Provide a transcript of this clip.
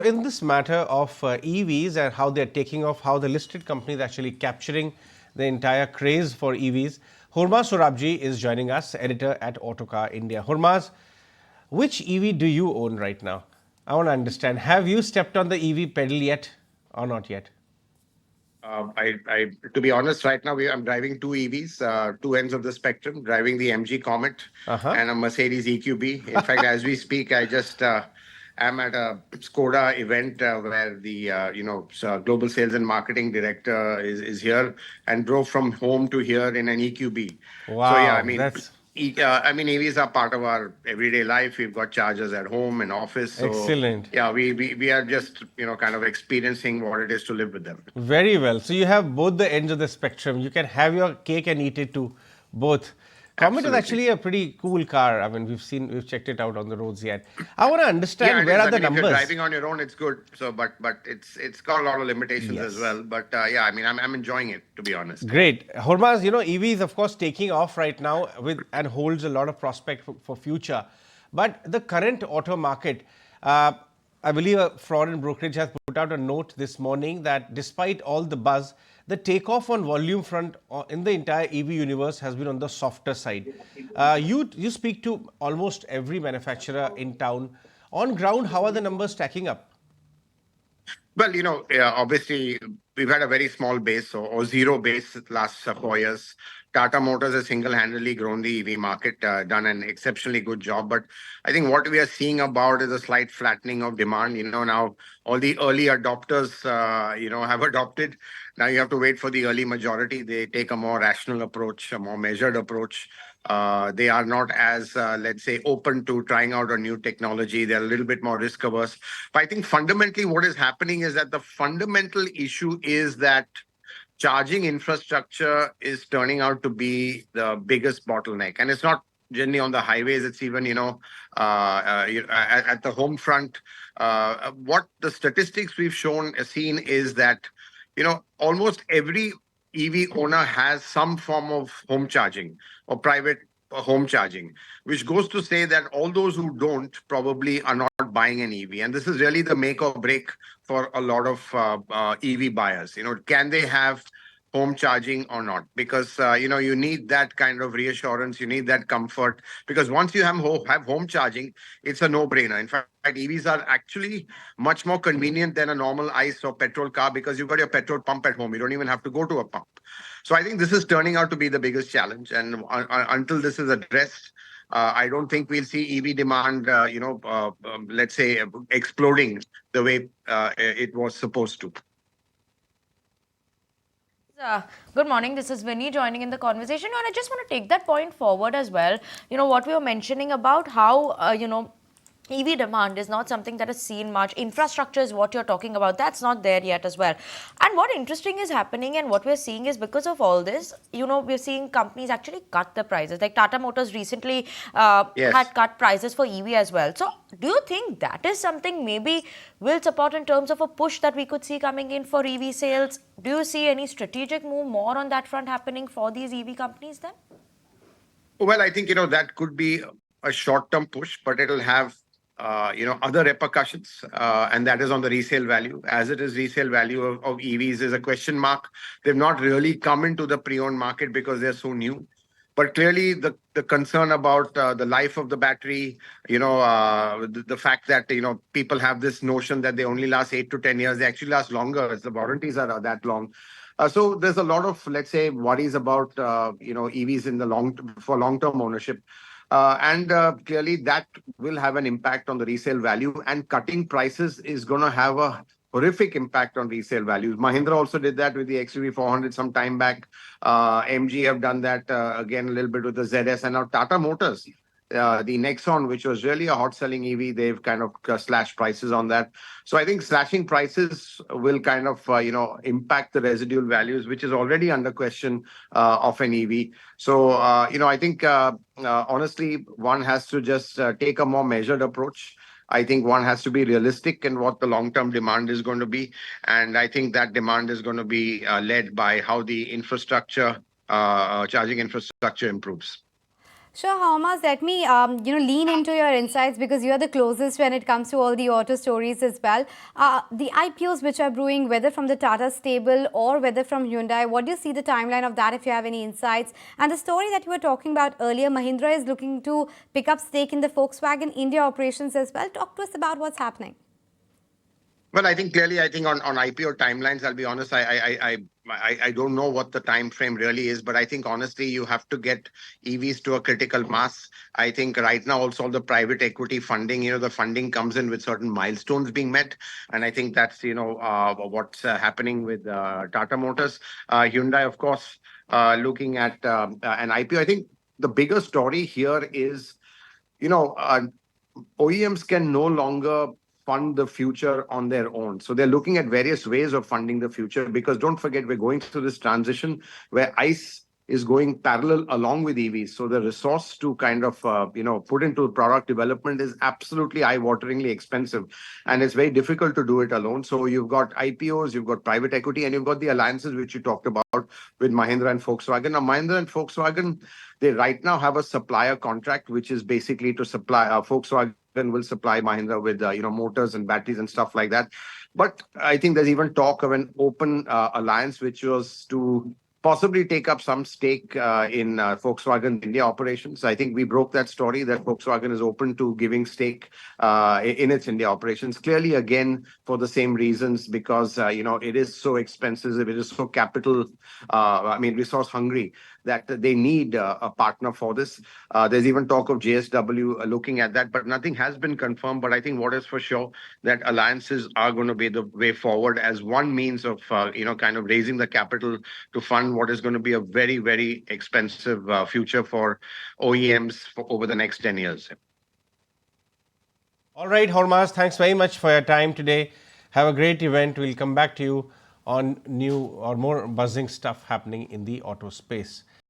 In this matter of EVs and how they're taking off, how the listed companies actually capturing the entire craze for EVs, Hormazd Sorabjee is joining us, editor at Autocar India. Hormazd, which EV do you own right now? I want to understand. Have you stepped on the EV pedal yet or not yet? To be honest, right now I'm driving two EVs, two ends of the spectrum, driving the MG Comet Uh-huh. and a Mercedes EQB. In fact, as we speak, I just am at a Skoda event where the global sales and marketing director is here and drove from home to here in an EQB. So yeah, Wow, that's EVs are part of our everyday life. We've got chargers at home and office. So excellent. yeah, we are just kind of experiencing what it is to live with them. Very well. So you have both the ends of the spectrum. You can have your cake and eat it too, both. Comet is Absolutely. actually a pretty cool car. I mean, we've checked it out on the roads yet. I want to Yeah, understand it where is. are I the mean, if you're numbers. driving on your own, it's good. So, but it's got a lot of limitations as Yes. well. But yeah, I mean, I'm enjoying it, to be honest. Great. Hormaz, EV is of course taking off right now with and holds a lot of prospect for future. But the current auto market, uh, I believe a foreign brokerage has put out a note this morning that despite all the buzz, the takeoff on volume front in the entire EV universe has been on the softer side. You speak to almost every manufacturer in town. On ground, how are the numbers stacking up? Well, yeah, obviously, we've had a very small base or zero base last 4 years. Tata Motors has single-handedly grown the EV market, done an exceptionally good job. But I think what we are seeing about is a slight flattening of demand. Now all the early adopters, have adopted. Now you have to wait for the early majority. They take a more rational approach, a more measured approach. They are not as, let's say, open to trying out a new technology. They're a little bit more risk averse. But I think fundamentally what is happening is that the fundamental issue is that charging infrastructure is turning out to be the biggest bottleneck. And it's not generally on the highways, it's even, at the home front. What the statistics we've seen is that, almost every EV owner has some form of home charging or private home charging, which goes to say that all those who don't probably are not buying an EV. And this is really the make or break for a lot of EV buyers. Can they have home charging or not? Because you need that kind of reassurance, you need that comfort. Because once you have home charging, it's a no-brainer. In fact, EVs are actually much more convenient than a normal ICE or petrol car because you've got your petrol pump at home. You don't even have to go to a pump. So I think this is turning out to be the biggest challenge. And until this is addressed, I don't think we'll see EV demand, let's say, exploding the way it was supposed to. Uh, Good morning. This is Vinny joining in the conversation, and I just want to take that point forward as well. What we were mentioning about how EV demand is not something that is seen much. Infrastructure is what you're talking about. That's not there yet as well. And what interesting is happening and what we're seeing is because of all this, we're seeing companies actually cut the prices. Like Tata Motors recently Yes. had cut prices for EV as well. So do you think that is something maybe will support in terms of a push that we could see coming in for EV sales? Do you see any strategic move more on that front happening for these EV companies then? Well, I think, that could be a short-term push, but it'll have, other repercussions, and that is on the resale value. As it is, resale value of EVs is a question mark. They've not really come into the pre-owned market because they're so new. But clearly, the concern about the life of the battery, the fact that, people have this notion that they only last 8 to 10 years, they actually last longer as the warranties are that long. So there's a lot of, let's say, worries about EVs in the long-term ownership, and clearly that will have an impact on the resale value. And cutting prices is going to have a horrific impact on resale values. Mahindra also did that with the XUV 400 some time back. MG have done that again a little bit with the ZS, and now Tata Motors. The Nexon, which was really a hot selling EV, they've kind of slashed prices on that. So I think slashing prices will kind of, impact the residual values, which is already under question of an EV. So, I think, honestly, one has to just take a more measured approach. I think one has to be realistic in what the long-term demand is going to be. And I think that demand is going to be led by how the charging infrastructure improves. Sure, Hormazd, let me lean into your insights because you are the closest when it comes to all the auto stories as well. The IPOs which are brewing, whether from the Tata stable or whether from Hyundai, what do you see the timeline of that if you have any insights? And the story that you were talking about earlier, Mahindra is looking to pick up stake in the Volkswagen India operations as well. Talk to us about what's happening. Well, I think clearly, I think on IPO timelines, I'll be honest, I don't know what the time frame really is, but I think honestly, you have to get EVs to a critical mass. I think right now also all the private equity funding, the funding comes in with certain milestones being met, and I think that's what's happening with Tata Motors, Hyundai, of course, looking at an IPO. I think the bigger story here is, you know. OEMs can no longer fund the future on their own. So they're looking at various ways of funding the future because don't forget, we're going through this transition where ICE is going parallel along with EVs. So the resource to kind of, put into product development is absolutely eye-wateringly expensive. And it's very difficult to do it alone. So you've got IPOs, you've got private equity, and you've got the alliances, which you talked about with Mahindra and Volkswagen. Now, Mahindra and Volkswagen, they right now have a supplier contract, which is basically to supply Volkswagen will supply Mahindra with motors and batteries and stuff like that. But I think there's even talk of an open alliance, which was to possibly take up some stake in Volkswagen India operations. I think we broke that story that Volkswagen is open to giving stake in its India operations. Clearly, again, for the same reasons, because it is so expensive, it is so resource hungry that they need a partner for this. There's even talk of JSW looking at that, but nothing has been confirmed. But I think what is for sure that alliances are going to be the way forward as one means of kind of raising the capital to fund what is going to be a very, very expensive future for OEMs for over the next 10 years. All right, Hormazd, thanks very much for your time today. Have a great event. We'll come back to you on new or more buzzing stuff happening in the auto space.